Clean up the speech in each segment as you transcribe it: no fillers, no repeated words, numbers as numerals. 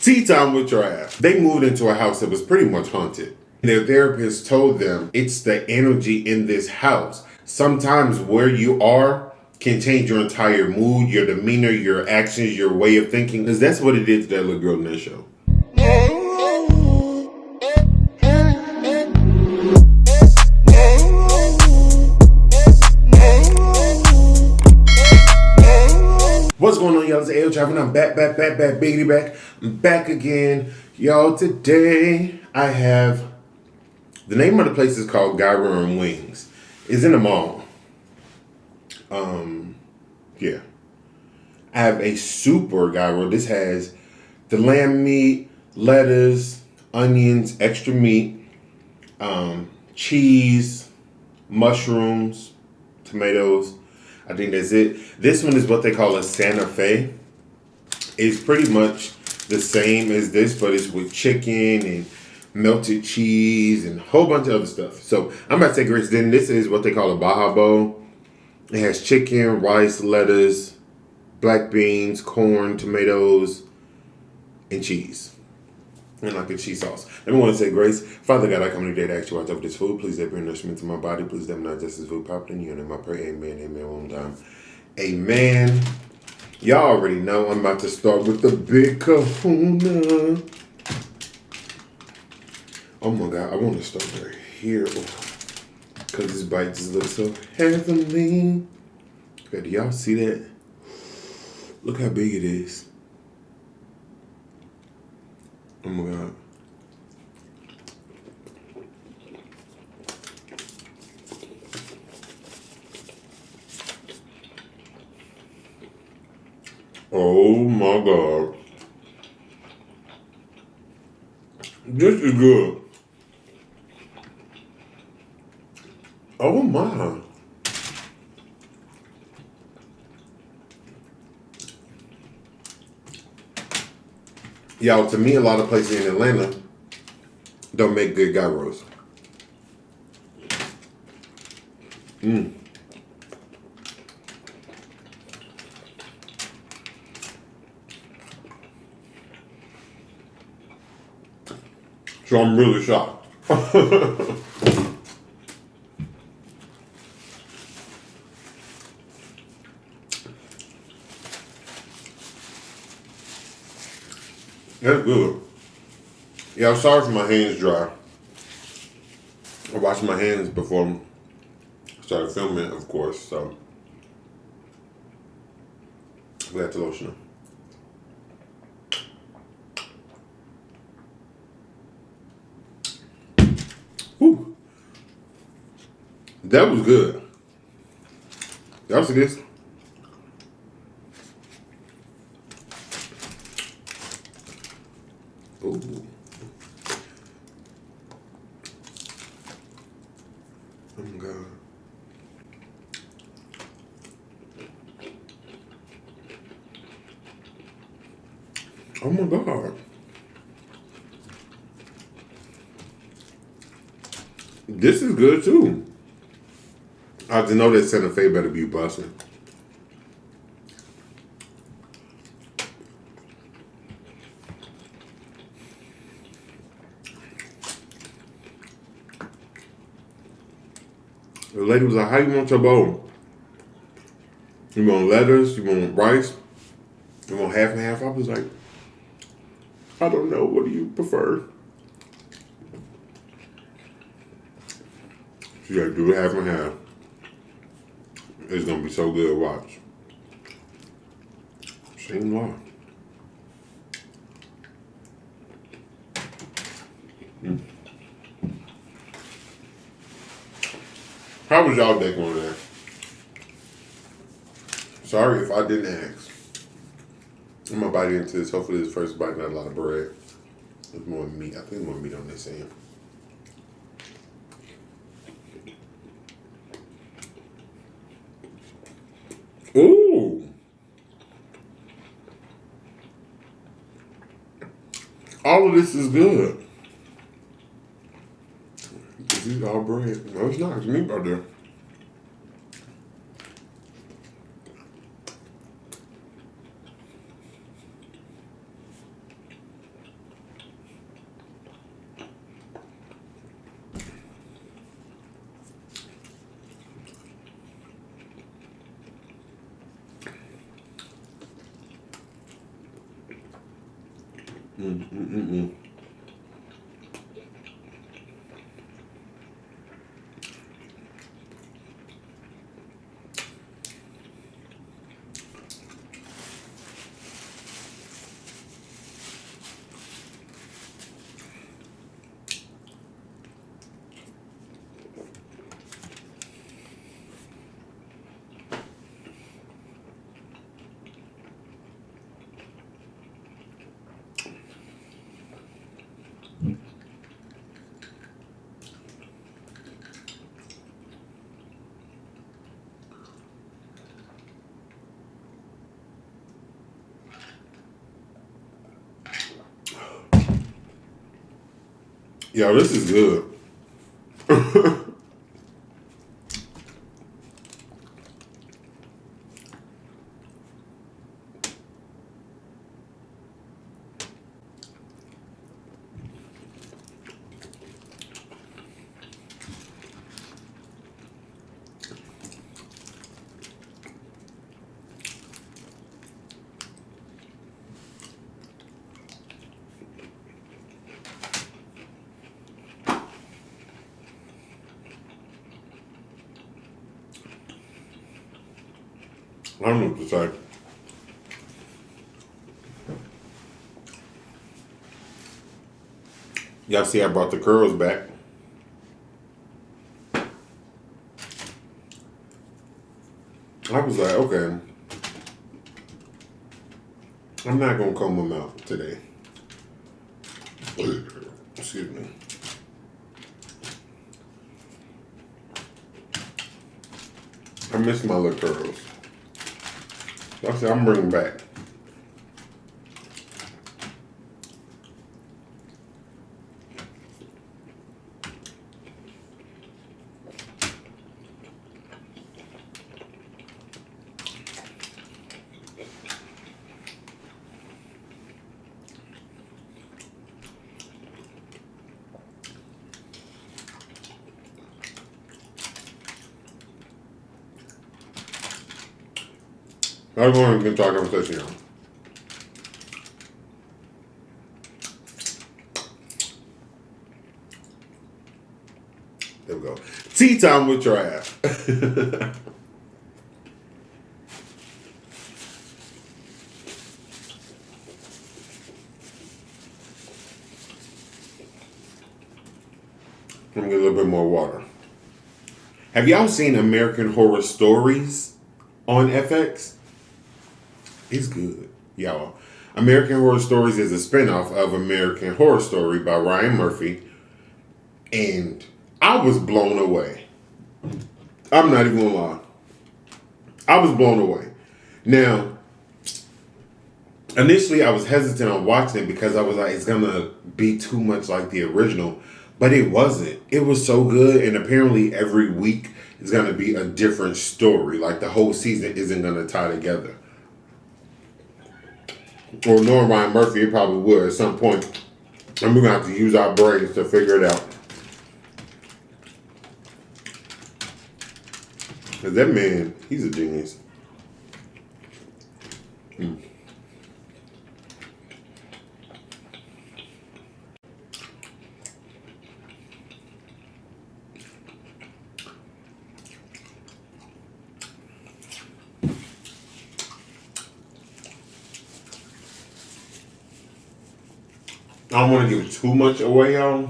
Tea time with Trav. They moved into a house that was pretty much haunted. Their therapist told them it's the energy in this house. Sometimes where you are can change your entire mood, your demeanor, your actions, your way of thinking. Because that's what it did to that little girl in that show. What's going on, y'all? It's AyooTravv, and I'm back, biggity back. I'm back again. Y'all, today I have, the name of the place is called Gyro and Wings. It's in the mall. Yeah. I have a super gyro. This has the lamb meat, lettuce, onions, extra meat, cheese, mushrooms, tomatoes. I think that's it. This one is what they call a Santa Fe. It's pretty much the same as this, but it's with chicken and melted cheese and a whole bunch of other stuff. So I'm about to take a risk. Then this is what they call a Baja Bowl. It has chicken, rice, lettuce, black beans, corn, tomatoes, and cheese. And like a cheese sauce. Let me want to say grace. Father God, I come today to ask you watch over this food. Please let bring nourishment to my body. Please let me not just as food popped in you. And I pray, amen, amen, one time. Amen. Y'all already know I'm about to start with the big kahuna. Oh my God, I want to start right here. Because this bite just looks so heavenly. Okay, do y'all see that? Look how big it is. Oh my God. Oh my God. This is good. Oh my. Y'all, to me, a lot of places in Atlanta don't make good gyros. So I'm really shocked. That's good. Yeah, I'm sorry for my hands dry. I washed my hands before I started filming, of course, so we got to lotion them. Whew. That was good. Y'all see this? Ooh. Oh my God. Oh my God. This is good too. I just know that Santa Fe better be busting. The lady was like, how you want your bowl? You want lettuce? You want rice? You want half and half? I was like, I don't know. What do you prefer? She got to do half and half. It's going to be so good. Watch. Same law. How was y'all day going there? Sorry if I didn't ask. I'm gonna bite into this. Hopefully this first bite not a lot of bread. There's more meat. I think more meat on this end. Ooh. All of this is good. This is all bread. No, it's not. It's meat right there. Yo, this is good. I don't know what to say. Y'all see I brought the curls back. I was like, okay, I'm not going to comb them out today. Excuse me. I miss my little curls. I said, I'm bringing back. I was going to get our conversation now. There we go. Tea time with Trav. Let me get a little bit more water. Have y'all seen American Horror Stories on FX? It's good, y'all. American Horror Stories is a spinoff of American Horror Story by Ryan Murphy. And I was blown away. I'm not even gonna lie. I was blown away. Now, initially I was hesitant on watching it because I was like, it's gonna be too much like the original. But it wasn't. It was so good. And apparently every week is gonna be a different story. Like the whole season isn't gonna tie together. Or knowing Ryan Murphy, it probably would at some point. And we're going to have to use our brains to figure it out. Because that man, he's a genius. I don't want to give too much away, y'all,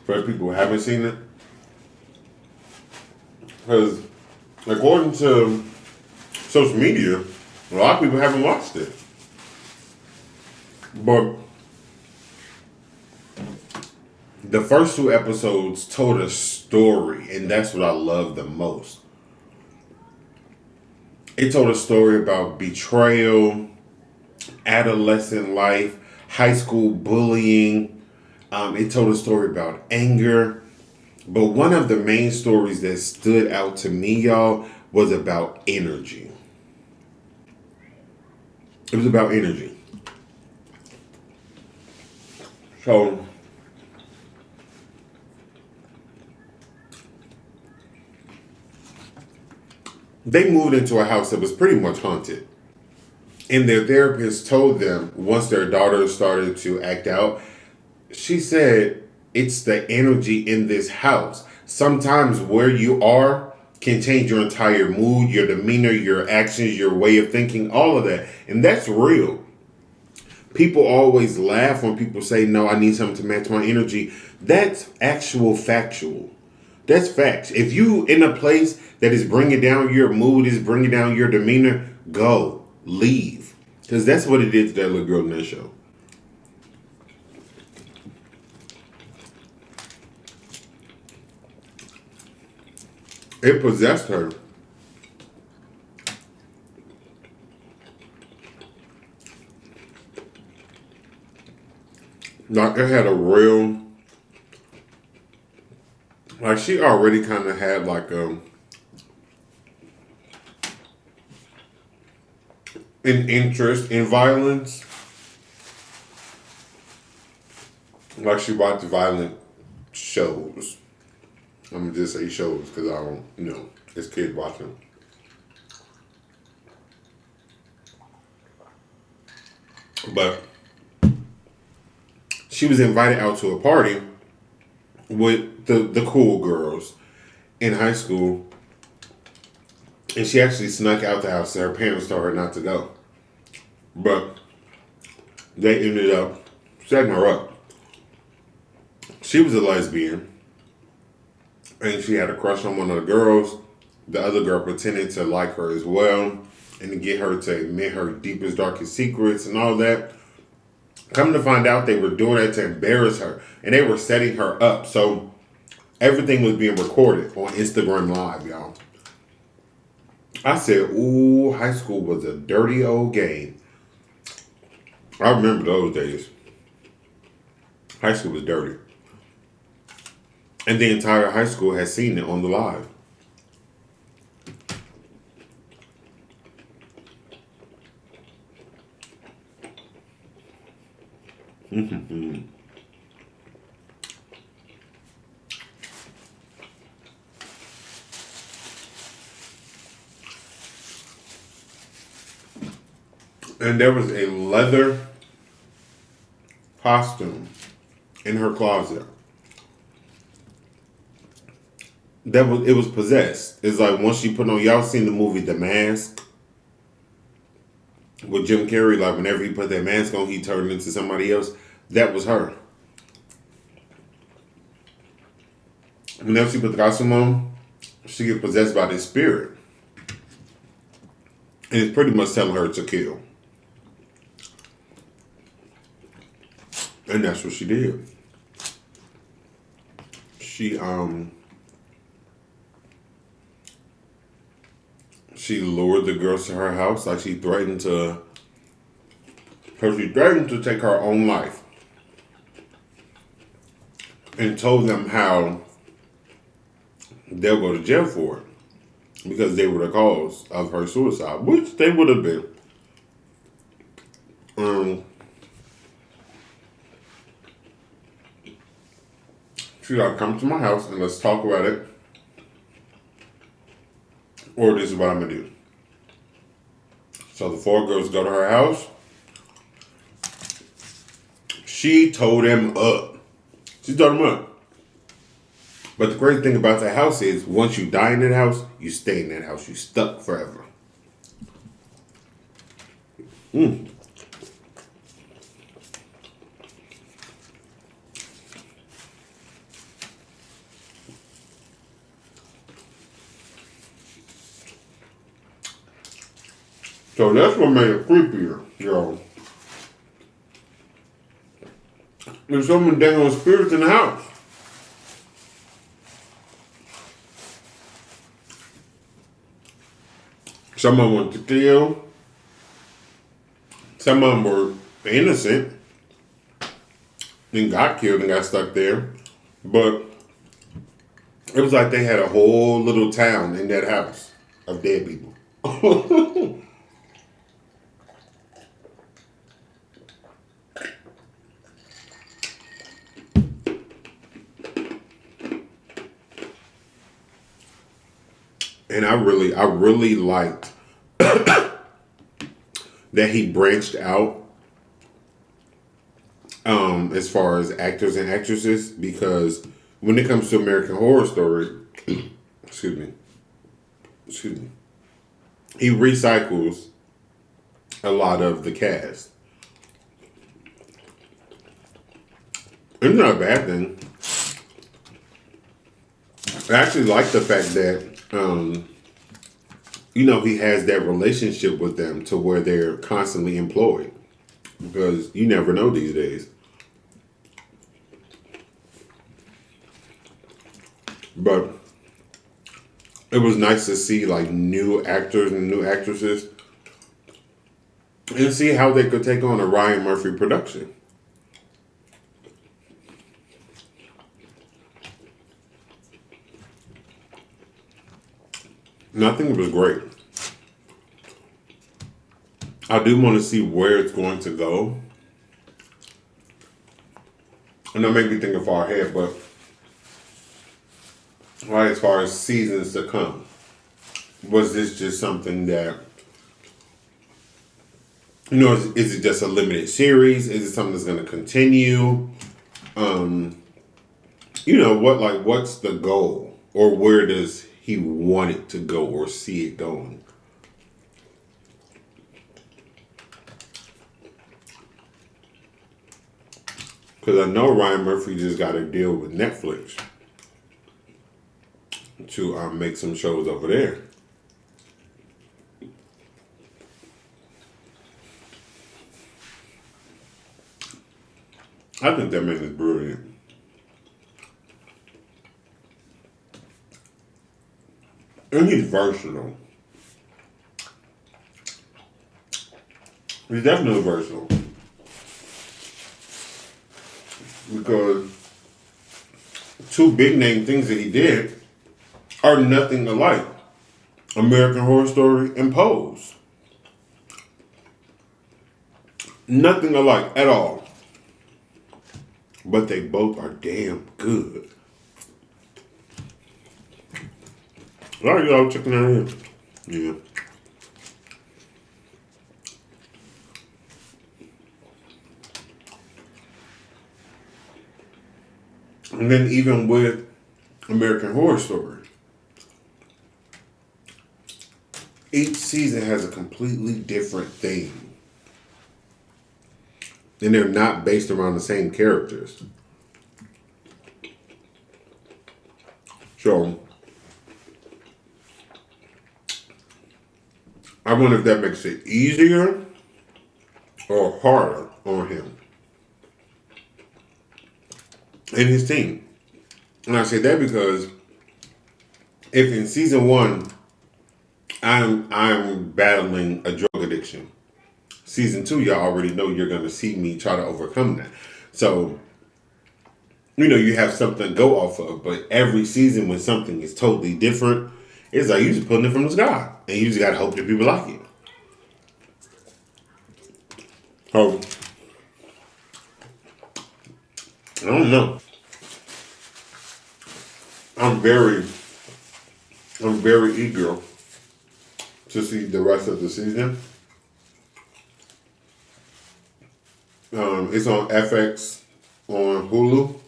for people who haven't seen it. Because according to social media, a lot of people haven't watched it. But the first two episodes told a story, and that's what I love the most. It told a story about betrayal, adolescent life, high school bullying. It told a story about anger. But one of the main stories that stood out to me, y'all, was about energy. It was about energy. So, they moved into a house that was pretty much haunted. And their therapist told them once their daughter started to act out, she said, it's the energy in this house. Sometimes where you are can change your entire mood, your demeanor, your actions, your way of thinking, all of that. And that's real. People always laugh when people say, no, I need something to match my energy. That's actual factual. That's facts. If you in a place that is bringing down your mood, is bringing down your demeanor, go. Leave. Because that's what it did to that little girl in that show. It possessed her. Like, it had a real... Like, she already kind of had, like, an interest in violence. Like, she watched violent shows. I'm going to just say shows because I don't, it's kids watching. But she was invited out to a party with the cool girls in high school. And she actually snuck out the house. Her parents told her not to go. But they ended up setting her up. She was a lesbian. And she had a crush on one of the girls. The other girl pretended to like her as well. And to get her to admit her deepest, darkest secrets and all that. Come to find out, they were doing that to embarrass her. And they were setting her up. So everything was being recorded on Instagram Live, y'all. I said, ooh, high school was a dirty old game. I remember those days. High school was dirty. And the entire high school has seen it on the live. And there was a leather costume in her closet. It was possessed. It's like once she put on, y'all seen the movie The Mask with Jim Carrey, like whenever he put that mask on, he turned into somebody else. That was her. Whenever she put the costume on, she gets possessed by this spirit. And it's pretty much telling her to kill. And that's what she did. She lured the girls to her house, like she threatened to take her own life. And told them how they'll go to jail for it. Because they were the cause of her suicide, which they would have been. She's like, come to my house and let's talk about it. Or this is what I'm going to do. So the 4 girls go to her house. She told them up. She told them up. But the great thing about that house is, once you die in that house, you stay in that house. You stuck forever. So that's what made it creepier, yo. There's so many dang old spirits in the house. Some of them went to kill. Some of them were innocent and got killed and got stuck there. But it was like they had a whole little town in that house of dead people. And I really liked that he branched out as far as actors and actresses, because when it comes to American Horror Story, excuse me, he recycles a lot of the cast. It's not a bad thing. I actually like the fact that, he has that relationship with them to where they're constantly employed. Because you never know these days. But it was nice to see like new actors and new actresses and see how they could take on a Ryan Murphy production. And I think it was great. I do want to see where it's going to go. And that make me think of far ahead, but right as far as seasons to come, was this just something that, is it just a limited series? Is it something that's going to continue? What's the goal? Or where does he want it to go or see it going? Because I know Ryan Murphy just got a deal with Netflix to make some shows over there. I think that man is brilliant. And he's versatile. He's definitely versatile. Because two big name things that he did are nothing alike. American Horror Story and Pose. Nothing alike at all. But they both are damn good. All right, y'all checking that in. Yeah. And then even with American Horror Story, each season has a completely different theme. And they're not based around the same characters. So, I wonder if that makes it easier or harder on him and his team. And I say that because if in season 1 I'm battling a drug addiction, season 2 y'all already know you're gonna see me try to overcome that. So you have something to go off of, but every season when something is totally different, it's like you just pulling it from the sky, and you just gotta hope that people like it. So I don't know. I'm very eager to see the rest of the season. It's on FX on Hulu.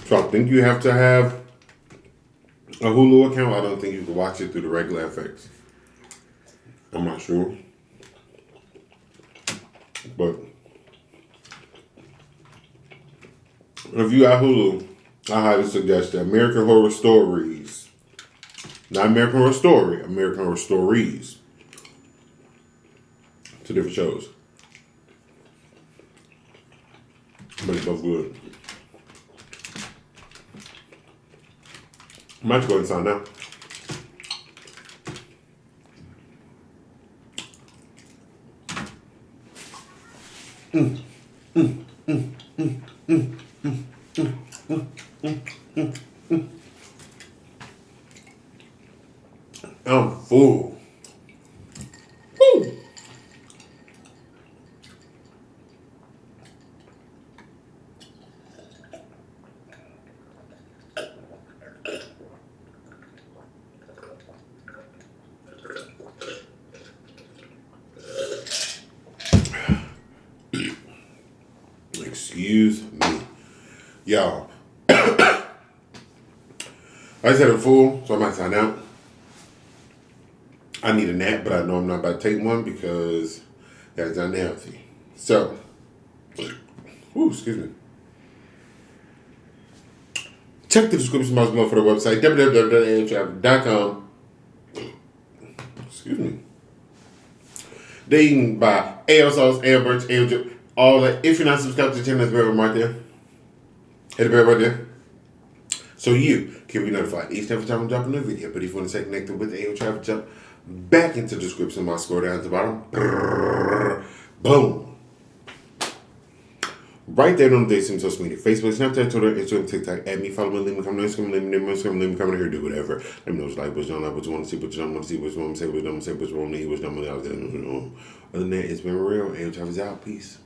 So I think you have to have a Hulu account. I don't think you can watch it through the regular FX. I'm not sure. But if you got Hulu, I highly suggest that. American Horror Stories. Not American Horror Story, American Horror Stories. Two different shows. But it's both good. I might go inside now. I'm full. Woo. Y'all. I just had a full, so I might sign out. I need a nap, but I know I'm not about to take one because that's unhealthy. So, excuse me. Check the description box below for the website, www.AyooTravv.com. Excuse me. There you can buy AO sauce, AO birch, AO drip, all that. If you're not subscribed to the channel, there's a bell right there. Hit the bell right there. So you can be notified each time I drop a new video. But if you want to stay connected with AyooTravv, jump back into the description box, scroll down to the bottom. Boom. Right there on the social media, Facebook, Snapchat, Twitter, Instagram, TikTok. Add me, follow me, leave me a comment, Instagram, leave me a comment, leave me a comment here, do whatever. Let me know what you like, what you don't like, what you want to see, what you don't want to see, what you want to say, what you don't want to say, what you want to eat, what you don't want to eat. Other than that, it's been real. AyooTravv is out. Peace.